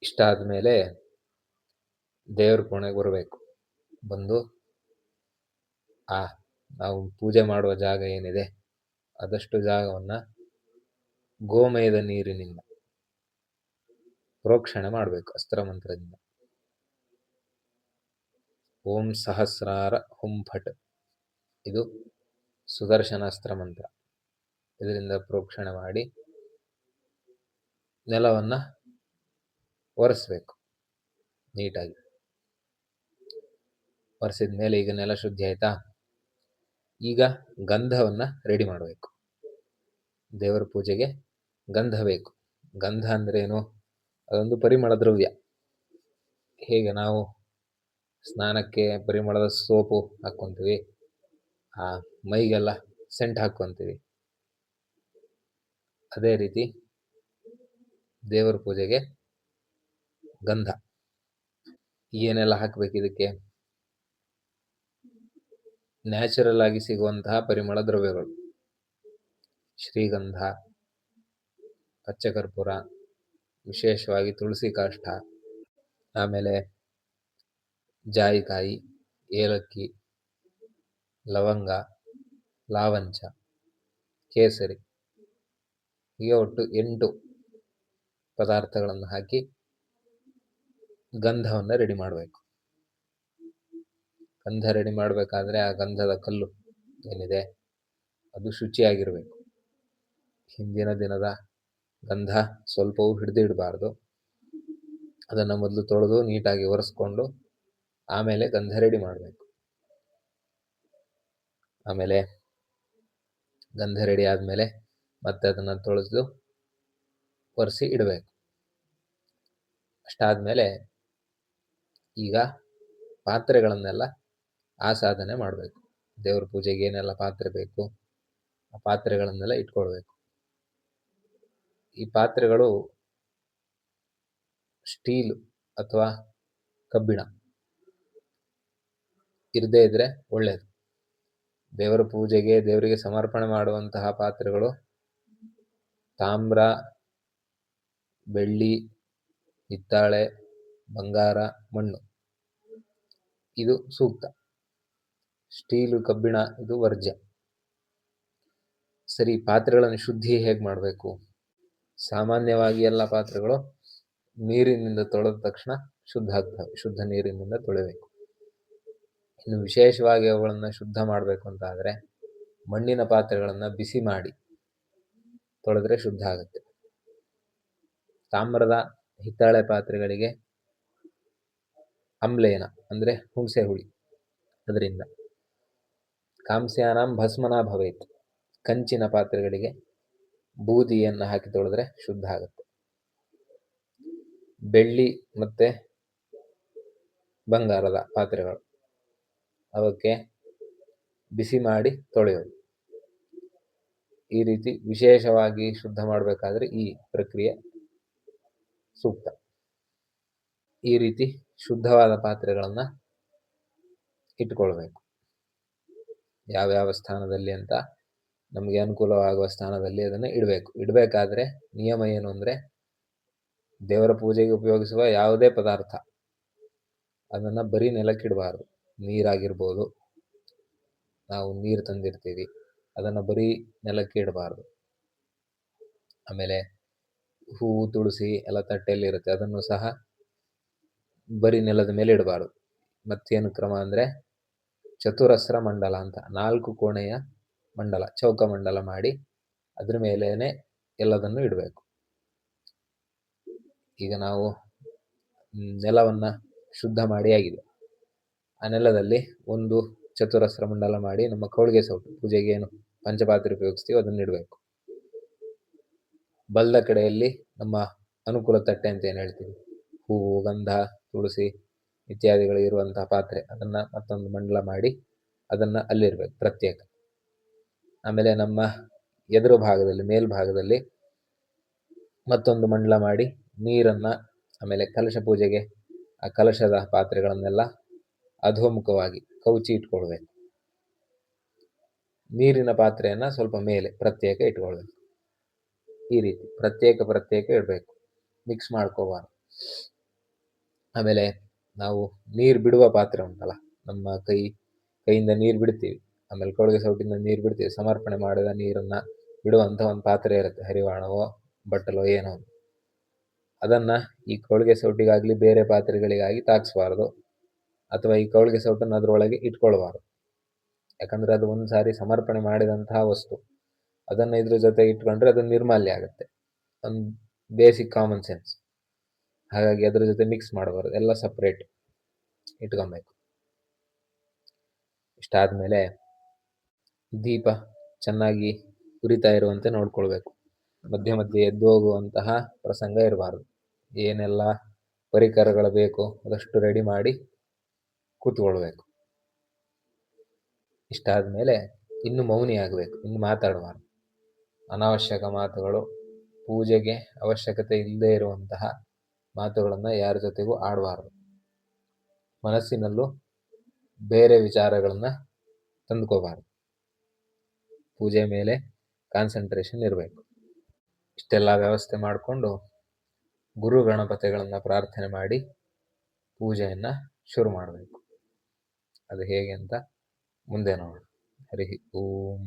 ಇಷ್ಟಾದ ಮೇಲೆ ದೇವ್ರ ಕೋಣೆಗೆ ಬರಬೇಕು. ಬಂದು ನಾವು ಪೂಜೆ ಮಾಡುವ ಜಾಗ ಏನಿದೆ ಆದಷ್ಟು ಜಾಗವನ್ನು ಗೋಮಯದ ನೀರಿನಿಂದ ಪ್ರೋಕ್ಷಣೆ ಮಾಡಬೇಕು ಅಸ್ತ್ರ ಮಂತ್ರದಿಂದ. ಓಂ ಸಹಸ್ರಾರ ಹುಂ ಫಟ್, ಇದು ಸುದರ್ಶನಾಸ್ತ್ರ ಮಂತ್ರ. ಇದರಿಂದ ಪ್ರೋಕ್ಷಣೆ ಮಾಡಿ ನೆಲವನ್ನು ಒರೆಸ್ಬೇಕು ನೀಟಾಗಿ. ಒರೆಸಿದ ಮೇಲೆ ಈಗ ನೆಲ ಶುದ್ಧಿ ಆಯ್ತಾ. ಈಗ ಗಂಧವನ್ನು ರೆಡಿ ಮಾಡಬೇಕು. ದೇವರ ಪೂಜೆಗೆ ಗಂಧ ಬೇಕು. ಗಂಧ ಅಂದ್ರೆ ಏನು? ಅದೊಂದು ಪರಿಮಳ ದ್ರವ್ಯ. ಹೇಗೆ ನಾವು ಸ್ನಾನಕ್ಕೆ ಪರಿಮಳದ ಸೋಪು ಹಾಕ್ಕೊಂತೀವಿ, ಮೈಗೆಲ್ಲ ಸೆಂಟ್ ಹಾಕ್ಕೊಂತೀವಿ, ಅದೇ ರೀತಿ ದೇವರ ಪೂಜೆಗೆ ಗಂಧ. ಏನೆಲ್ಲ ಹಾಕಬೇಕು ಇದಕ್ಕೆ? ನ್ಯಾಚುರಲ್ ಆಗಿ ಸಿಗುವಂತಹ ಪರಿಮಳ ದ್ರವ್ಯಗಳು: ಶ್ರೀಗಂಧ, ಪಚ್ಚಕರ್ಪೂರ, ವಿಶೇಷವಾಗಿ ತುಳಸಿ ಕಾಷ್ಠ, ಆಮೇಲೆ ಜಾಯಿಕಾಯಿ, ಏಲಕ್ಕಿ, ಲವಂಗ, ಲಾವಂಚ, ಕೇಸರಿ, ಹೀಗೆ ಒಟ್ಟು 8 ಪದಾರ್ಥಗಳನ್ನು ಹಾಕಿ ಗಂಧವನ್ನು ರೆಡಿ ಮಾಡಬೇಕು. ಗಂಧ ರೆಡಿ ಮಾಡಬೇಕಾದ್ರೆ ಆ ಗಂಧದ ಕಲ್ಲು ಏನಿದೆ ಅದು ಶುಚಿಯಾಗಿರಬೇಕು. ಹಿಂದಿನ ದಿನದ ಗಂಧ ಸ್ವಲ್ಪವೂ ಹಿಡಿದಿಡಬಾರ್ದು. ಅದನ್ನು ಮೊದಲು ತೊಳೆದು ನೀಟಾಗಿ ಒರೆಸ್ಕೊಂಡು ಆಮೇಲೆ ಗಂಧ ರೆಡಿ ಮಾಡಬೇಕು. ಆಮೇಲೆ ಗಂಧ ರೆಡಿ ಆದಮೇಲೆ ಮತ್ತೆ ಅದನ್ನು ತೊಳೆದು ಒರೆಸಿ ಇಡಬೇಕು. ಅಷ್ಟಾದಮೇಲೆ ಈಗ ಪಾತ್ರೆಗಳನ್ನೆಲ್ಲ ಆಸಾಧನೆ ಮಾಡಬೇಕು. ದೇವ್ರ ಪೂಜೆಗೆ ಏನೆಲ್ಲ ಪಾತ್ರೆ ಬೇಕು ಆ ಪಾತ್ರೆಗಳನ್ನೆಲ್ಲ ಇಟ್ಕೊಳ್ಬೇಕು. ಈ ಪಾತ್ರೆಗಳು ಸ್ಟೀಲ್ ಅಥವಾ ಕಬ್ಬಿಣ ಇರದೇ ಇದ್ರೆ ಒಳ್ಳೆಯದು. ದೇವರ ಪೂಜೆಗೆ, ದೇವರಿಗೆ ಸಮರ್ಪಣೆ ಮಾಡುವಂತಹ ಪಾತ್ರೆಗಳು ತಾಮ್ರ, ಬೆಳ್ಳಿ, ಹಿತ್ತಾಳೆ, ಬಂಗಾರ, ಮಣ್ಣು, ಇದು ಸೂಕ್ತ. ಸ್ಟೀಲು, ಕಬ್ಬಿಣ ಇದು ವರ್ಜ್ಯ. ಸರಿ, ಪಾತ್ರೆಗಳನ್ನು ಶುದ್ಧಿ ಹೇಗೆ ಮಾಡಬೇಕು? ಸಾಮಾನ್ಯವಾಗಿ ಎಲ್ಲ ಪಾತ್ರೆಗಳು ನೀರಿನಿಂದ ತೊಳೆದ ತಕ್ಷಣ ಶುದ್ಧ ಆಗ್ತವೆ. ಶುದ್ಧ ನೀರಿನಿಂದ ತೊಳೆಯಬೇಕು. ಇನ್ನು ವಿಶೇಷವಾಗಿ ಅವುಗಳನ್ನು ಶುದ್ಧ ಮಾಡಬೇಕು ಅಂತ ಆದರೆ ಮಣ್ಣಿನ ಪಾತ್ರೆಗಳನ್ನು ಬಿಸಿ ಮಾಡಿ ತೊಳೆದ್ರೆ ಶುದ್ಧ ಆಗುತ್ತೆ. ತಾಮ್ರದ, ಹಿತ್ತಾಳೆ ಪಾತ್ರೆಗಳಿಗೆ ಆಮ್ಲೇನ ಅಂದರೆ ಹುಣಸೆ ಹುಳಿ, ಅದರಿಂದ. ಕಾಂಸ್ಯಾನಾಂ ಭಸ್ಮನ ಭವೇತ್, ಕಂಚಿನ ಪಾತ್ರೆಗಳಿಗೆ ಬೂದಿಯನ್ನು ಹಾಕಿ ತೊಳೆದ್ರೆ ಶುದ್ಧ ಆಗುತ್ತೆ. ಬೆಳ್ಳಿ ಮತ್ತು ಬಂಗಾರದ ಪಾತ್ರೆಗಳು, ಅವಕ್ಕೆ ಬಿಸಿ ಮಾಡಿ ತೊಳೆಯೋದು. ಈ ರೀತಿ ವಿಶೇಷವಾಗಿ ಶುದ್ಧ ಮಾಡಬೇಕಾದ್ರೆ ಈ ಪ್ರಕ್ರಿಯೆ ಸೂಕ್ತ. ಈ ರೀತಿ ಶುದ್ಧವಾದ ಪಾತ್ರೆಗಳನ್ನು ಇಟ್ಕೊಳ್ಬೇಕು. ಯಾವ್ಯಾವ ಸ್ಥಾನದಲ್ಲಿ ಅಂತ ನಮಗೆ ಅನುಕೂಲವಾಗುವ ಸ್ಥಾನದಲ್ಲಿ ಅದನ್ನು ಇಡಬೇಕು. ಇಡಬೇಕಾದ್ರೆ ನಿಯಮ ಏನು ಅಂದರೆ, ದೇವರ ಪೂಜೆಗೆ ಉಪಯೋಗಿಸುವ ಯಾವುದೇ ಪದಾರ್ಥ ಅದನ್ನು ಬರೀ ನೆಲಕ್ಕಿಡಬಾರ್ದು. ನೀರಾಗಿರ್ಬೋದು, ನಾವು ನೀರು ತಂದಿರ್ತೀವಿ, ಅದನ್ನು ಬರೀ ನೆಲಕ್ಕೆ ಇಡಬಾರ್ದು. ಆಮೇಲೆ ಹೂವು, ತುಳಸಿ ಎಲ್ಲ ತಟ್ಟೆಯಲ್ಲಿರುತ್ತೆ, ಅದನ್ನು ಸಹ ಬರೀ ನೆಲದ ಮೇಲೆ ಇಡಬಾರ್ದು. ಮತ್ತೇನು ಕ್ರಮ ಅಂದರೆ, ಚತುರಸ್ರ ಮಂಡಲ ಅಂತ 4 ಕೋಣೆಯ ಮಂಡಲ, ಚೌಕ ಮಂಡಲ ಮಾಡಿ ಅದ್ರ ಮೇಲೇನೆ ಎಲ್ಲದನ್ನು ಇಡಬೇಕು. ಈಗ ನಾವು ನೆಲವನ್ನು ಶುದ್ಧ ಮಾಡಿ ಆಗಿದೆ. ಆ ನೆಲದಲ್ಲಿ ಒಂದು ಚತುರಸ್ರ ಮಂಡಲ ಮಾಡಿ ನಮ್ಮ ಕೌಳಿಗೆ ಸೌಟು, ಪೂಜೆಗೆ ಏನು ಪಂಚಪಾತ್ರೆ ಉಪಯೋಗಿಸ್ತೀವಿ ಅದನ್ನು ಇಡಬೇಕು. ಬಲದ ಕಡೆಯಲ್ಲಿ ನಮ್ಮ ಅನುಕೂಲ ತಟ್ಟೆ ಅಂತ ಏನು ಹೇಳ್ತೀವಿ, ಹೂವು, ಗಂಧ, ತುಳಸಿ ಇತ್ಯಾದಿಗಳು ಇರುವಂತಹ ಪಾತ್ರೆ, ಅದನ್ನು ಮತ್ತೊಂದು ಮಂಡಲ ಮಾಡಿ ಅದನ್ನು ಅಲ್ಲಿರಬೇಕು ಪ್ರತ್ಯೇಕ. ಆಮೇಲೆ ನಮ್ಮ ಎದುರು ಭಾಗದಲ್ಲಿ, ಮೇಲ್ಭಾಗದಲ್ಲಿ ಮತ್ತೊಂದು ಮಂಡಲ ಮಾಡಿ ನೀರನ್ನು, ಆಮೇಲೆ ಕಲಶ ಪೂಜೆಗೆ ಆ ಕಲಶದ ಪಾತ್ರೆಗಳನ್ನೆಲ್ಲ ಅಧೋಮುಖವಾಗಿ ಕೌಚಿ ಇಟ್ಕೊಳ್ಬೇಕು. ನೀರಿನ ಪಾತ್ರೆಯನ್ನು ಸ್ವಲ್ಪ ಮೇಲೆ ಪ್ರತ್ಯೇಕ ಇಟ್ಕೊಳ್ಬೇಕು. ಈ ರೀತಿ ಪ್ರತ್ಯೇಕ ಇಡಬೇಕು, ಮಿಕ್ಸ್ ಮಾಡ್ಕೋಬಾರ್ದು. ಆಮೇಲೆ ನಾವು ನೀರು ಬಿಡುವ ಪಾತ್ರೆ ಉಂಟಲ್ಲ, ನಮ್ಮ ಕೈಯಿಂದ ನೀರು ಬಿಡ್ತೀವಿ, ಆಮೇಲೆ ಕೊಳಗೆ ಸೌಟಿಂದ ನೀರು ಬಿಡ್ತೀವಿ, ಸಮರ್ಪಣೆ ಮಾಡಿದ ನೀರನ್ನು ಬಿಡುವಂಥ ಒಂದು ಪಾತ್ರೆ ಇರುತ್ತೆ, ಹರಿವಾಣವೋ ಬಟ್ಟಲೋ ಏನೋ. ಅದನ್ನು ಈ ಕೊಳಗೆ ಸೌಟಿಗಾಗಲಿ ಬೇರೆ ಪಾತ್ರೆಗಳಿಗಾಗಿ ತಾಗಿಸ್ಬಾರ್ದು, ಅಥವಾ ಈ ಕೊಳಗೆ ಸೌಟನ್ನು ಅದರೊಳಗೆ ಇಟ್ಕೊಳ್ಬಾರ್ದು. ಯಾಕಂದರೆ ಅದು ಒಂದು ಸಾರಿ ಸಮರ್ಪಣೆ ಮಾಡಿದಂತಹ ವಸ್ತು, ಅದನ್ನು ಇದ್ರ ಜೊತೆ ಇಟ್ಕೊಂಡ್ರೆ ಅದು ನಿರ್ಮಾಲ್ಯ ಆಗುತ್ತೆ. ಒಂದು ಬೇಸಿಕ್ ಕಾಮನ್ ಸೆನ್ಸ್. ಹಾಗಾಗಿ ಅದರ ಜೊತೆ ಮಿಕ್ಸ್ ಮಾಡಬಾರ್ದು, ಎಲ್ಲ ಸಪ್ರೇಟ್ ಇಟ್ಕೊಬೇಕು. ಇಷ್ಟಾದಮೇಲೆ ದೀಪ ಚೆನ್ನಾಗಿ ಉರಿತಾ ಇರುವಂತೆ ನೋಡ್ಕೊಳ್ಬೇಕು. ಮಧ್ಯೆ ಮಧ್ಯೆ ಎದ್ದು ಹೋಗುವಂತಹ ಪ್ರಸಂಗ ಇರಬಾರ್ದು. ಏನೆಲ್ಲ ಪರಿಕರಗಳು ಬೇಕು ಅದಷ್ಟು ರೆಡಿ ಮಾಡಿ ಕೂತ್ಕೊಳ್ಬೇಕು. ಇಷ್ಟಾದಮೇಲೆ ಇನ್ನು ಮೌನಿ ಆಗಬೇಕು, ಇನ್ನು ಮಾತಾಡಬಾರ್ದು. ಅನಾವಶ್ಯಕ ಮಾತುಗಳು, ಪೂಜೆಗೆ ಅವಶ್ಯಕತೆ ಇಲ್ಲದೆ ಇರುವಂತಹ ಮಾತುಗಳನ್ನು ಯಾರ ಜೊತೆಗೂ ಆಡಬಾರ್ದು. ಮನಸ್ಸಿನಲ್ಲೂ ಬೇರೆ ವಿಚಾರಗಳನ್ನು ತಂದುಕೋಬಾರ್ದು. ಪೂಜೆ ಮೇಲೆ ಕಾನ್ಸಂಟ್ರೇಷನ್ ಇರಬೇಕು. ಇಷ್ಟೆಲ್ಲ ವ್ಯವಸ್ಥೆ ಮಾಡಿಕೊಂಡು ಗುರು ಗಣಪತಿಗಳನ್ನು ಪ್ರಾರ್ಥನೆ ಮಾಡಿ ಪೂಜೆಯನ್ನು ಶುರು ಮಾಡಬೇಕು. ಅದು ಹೇಗೆ ಅಂತ ಮುಂದೆ ನೋಡೋಣ. ಹರಿ ಓಂ.